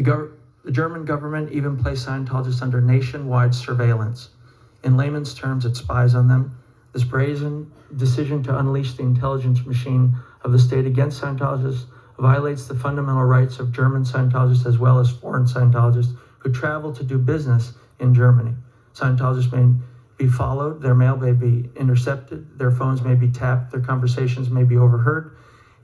The German government even placed Scientologists under nationwide surveillance. In layman's terms, it spies on them. This brazen decision to unleash the intelligence machine of the state against Scientologists violates the fundamental rights of German Scientologists as well as foreign Scientologists who travel to do business in Germany. Scientologists may be followed, their mail may be intercepted, their phones may be tapped, their conversations may be overheard,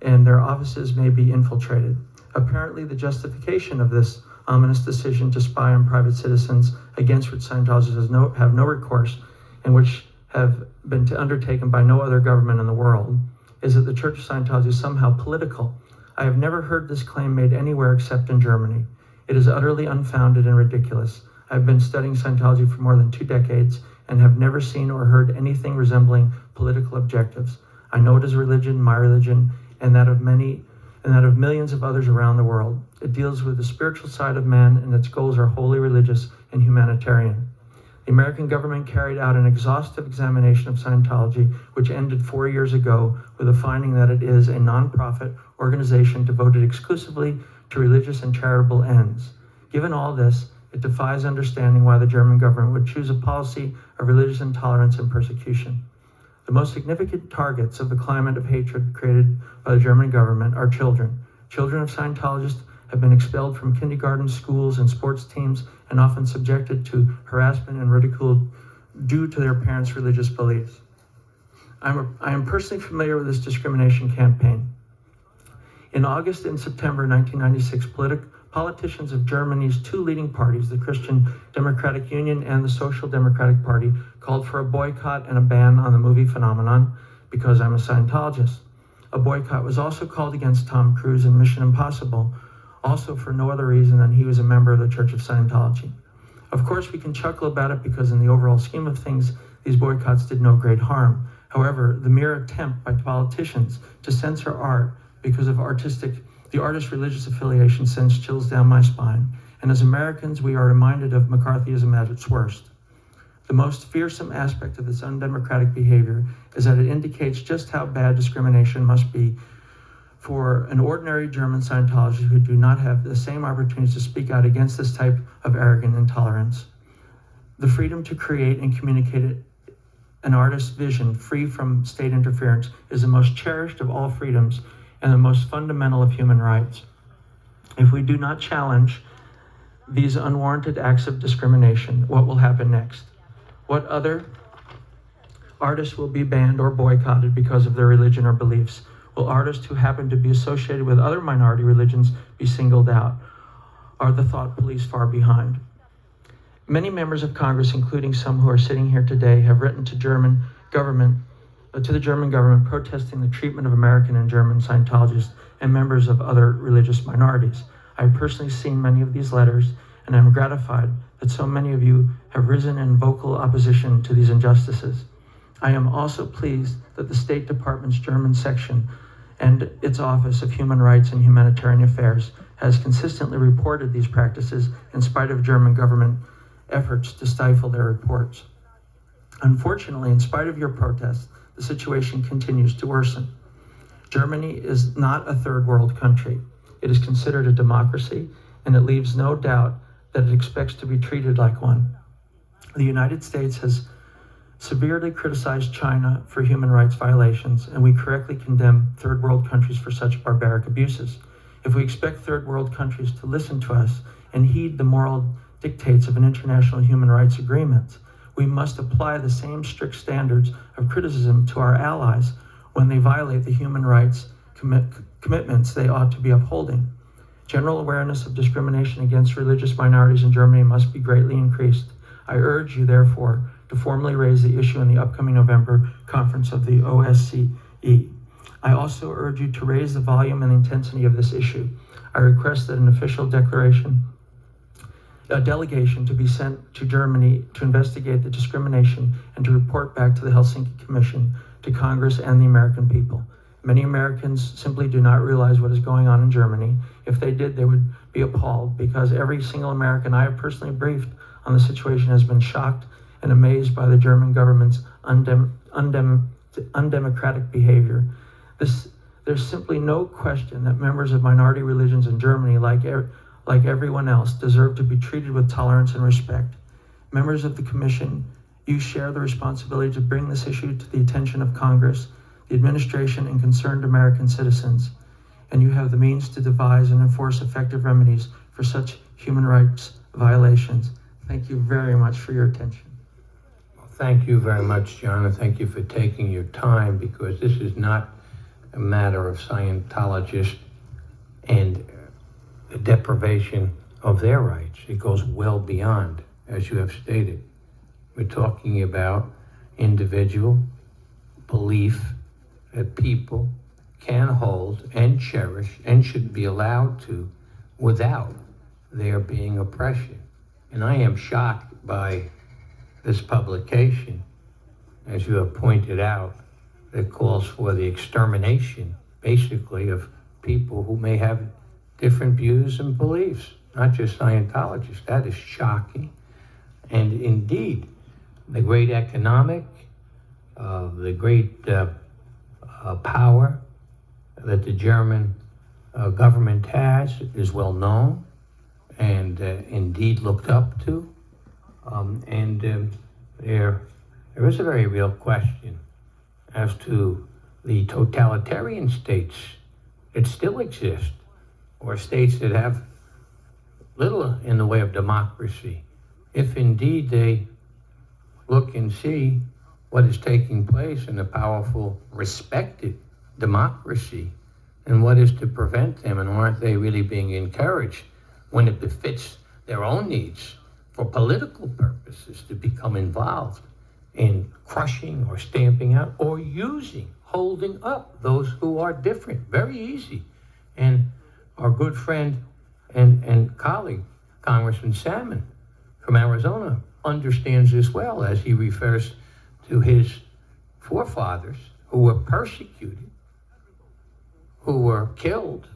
and their offices may be infiltrated. Apparently, the justification of this ominous decision to spy on private citizens against which Scientologists have no recourse and which have been undertaken by no other government in the world is that the Church of Scientology is somehow political. I have never heard this claim made anywhere except in Germany. It is utterly unfounded and ridiculous. I've been studying Scientology for more than 2 decades and have never seen or heard anything resembling political objectives. I know it is religion, my religion, and that of millions of others around the world. It deals with the spiritual side of man, and its goals are wholly religious and humanitarian. The American government carried out an exhaustive examination of Scientology, which ended 4 years ago with the finding that it is a nonprofit organization devoted exclusively to religious and charitable ends. Given all this, it defies understanding why the German government would choose a policy of religious intolerance and persecution. The most significant targets of the climate of hatred created by the German government are children. Children of Scientologists have been expelled from kindergarten, schools, and sports teams, and often subjected to harassment and ridicule due to their parents' religious beliefs. I am personally familiar with this discrimination campaign. In August and September 1996, politicians of Germany's 2 leading parties, the Christian Democratic Union and the Social Democratic Party, called for a boycott and a ban on the movie phenomenon, Because I'm a Scientologist. A boycott was also called against Tom Cruise in Mission Impossible, also for no other reason than he was a member of the Church of Scientology. Of course, we can chuckle about it because in the overall scheme of things, these boycotts did no great harm. However, the mere attempt by politicians to censor art because of the artist's religious affiliation sends chills down my spine. And as Americans, we are reminded of McCarthyism at its worst. The most fearsome aspect of this undemocratic behavior is that it indicates just how bad discrimination must be for an ordinary German Scientologist who do not have the same opportunities to speak out against this type of arrogant intolerance. The freedom to create and communicate an artist's vision free from state interference is the most cherished of all freedoms and the most fundamental of human rights. If we do not challenge these unwarranted acts of discrimination, what will happen next? What other artists will be banned or boycotted because of their religion or beliefs? Will artists who happen to be associated with other minority religions be singled out? Are the thought police far behind? Many members of Congress, including some who are sitting here today, have written to the German government protesting the treatment of American and German Scientologists and members of other religious minorities. I have personally seen many of these letters, and I'm gratified that so many of you have risen in vocal opposition to these injustices. I am also pleased that the State Department's German section and its Office of Human Rights and Humanitarian Affairs has consistently reported these practices in spite of German government efforts to stifle their reports. Unfortunately, in spite of your protests, the situation continues to worsen. Germany is not a third world country. It is considered a democracy, and it leaves no doubt that it expects to be treated like one. The United States has severely criticized China for human rights violations, and we correctly condemn third world countries for such barbaric abuses. If we expect third world countries to listen to us and heed the moral dictates of an international human rights agreement, we must apply the same strict standards of criticism to our allies when they violate the human rights commitments they ought to be upholding. General awareness of discrimination against religious minorities in Germany must be greatly increased. I urge you, therefore, to formally raise the issue in the upcoming November conference of the OSCE. I also urge you to raise the volume and intensity of this issue. I request that an official delegation to be sent to Germany to investigate the discrimination and to report back to the Helsinki Commission, to Congress and the American people. Many Americans simply do not realize what is going on in Germany. If they did, they would be appalled, because every single American I have personally briefed on the situation has been shocked and amazed by the German government's undemocratic behavior. There's simply no question that members of minority religions in Germany, like like everyone else, deserve to be treated with tolerance and respect. Members of the Commission, you share the responsibility to bring this issue to the attention of Congress, the administration, and concerned American citizens, and you have the means to devise and enforce effective remedies for such human rights violations. Thank you very much for your attention. Well, thank you very much, John, and thank you for taking your time, because this is not a matter of Scientologists and the deprivation of their rights. It goes well beyond, as you have stated. We're talking about individual belief that people can hold and cherish and should be allowed to without there being oppression. And I am shocked by this publication, as you have pointed out, that calls for the extermination, basically, of people who may have different views and beliefs, not just Scientologists. That is shocking. And indeed, the great economic, the great power that the German government has is well known and indeed looked up to. There is a very real question as to the totalitarian states that still exist, or states that have little in the way of democracy, if indeed they look and see what is taking place in a powerful, respected democracy, and what is to prevent them, and aren't they really being encouraged when it befits their own needs for political purposes to become involved in crushing or stamping out or holding up those who are different? Very easy. And our good friend and colleague, Congressman Salmon from Arizona, understands this well, as he refers to his forefathers who were persecuted, who were killed,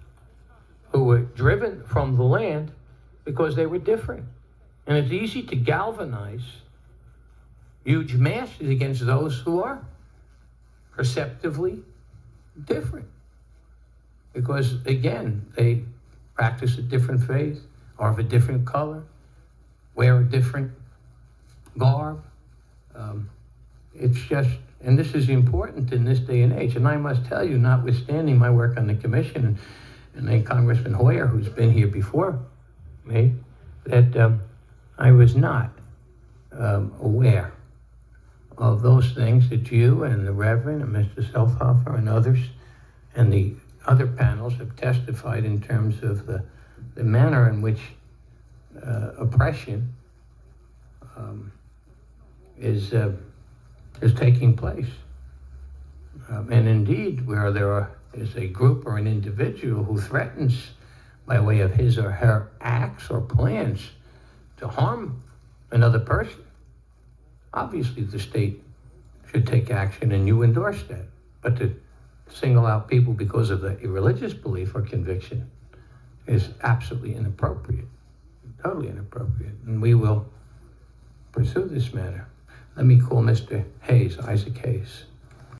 who were driven from the land because they were different. And it's easy to galvanize huge masses against those who are perceptively different. Because, again, they practice a different faith, are of a different color, wear a different garb. It's just, and this is important in this day and age. And I must tell you, notwithstanding my work on the commission, and then Congressman Hoyer, who's been here before me, that I was not aware of those things that you and the Reverend and Mr. Selthofer and others and the other panels have testified in terms of the manner in which oppression is taking place. And indeed, where there is a group or an individual who threatens by way of his or her acts or plans to harm another person, obviously the state should take action, and you endorse that. But to single out people because of a religious belief or conviction is absolutely inappropriate, totally inappropriate. And we will pursue this matter. Let me call Mr. Hayes, Isaac Hayes.